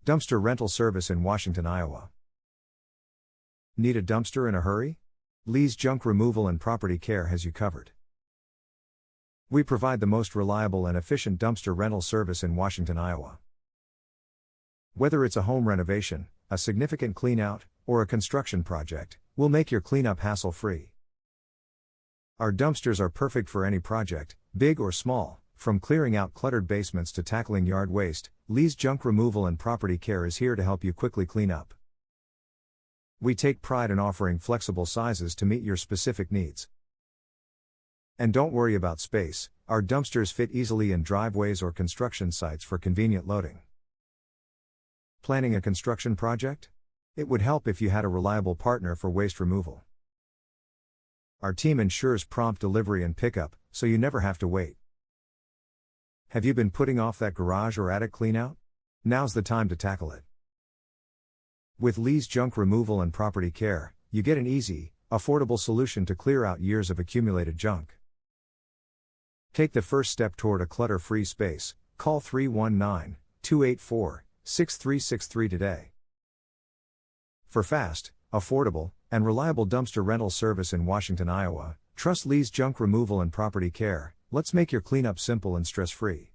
Dumpster rental service in Washington, Iowa. Need a dumpster in a hurry? Lee's Junk Removal and Property Care has you covered. We provide the most reliable and efficient dumpster rental service in Washington, Iowa. Whether it's a home renovation, a significant cleanout, or a construction project, we'll make your cleanup hassle-free. Our dumpsters are perfect for any project, big or small. From clearing out cluttered basements to tackling yard waste, Lee's Junk Removal and Property Care is here to help you quickly clean up. We take pride in offering flexible sizes to meet your specific needs. And don't worry about space, our dumpsters fit easily in driveways or construction sites for convenient loading. Planning a construction project? It would help if you had a reliable partner for waste removal. Our team ensures prompt delivery and pickup, so you never have to wait. Have you been putting off that garage or attic cleanout? Now's the time to tackle it. With Lee's Junk Removal and Property Care, you get an easy, affordable solution to clear out years of accumulated junk. Take the first step toward a clutter-free space. Call 319-284-6363 today. For fast, affordable, and reliable dumpster rental service in Washington, Iowa, trust Lee's Junk Removal and Property Care. Let's make your cleanup simple and stress-free.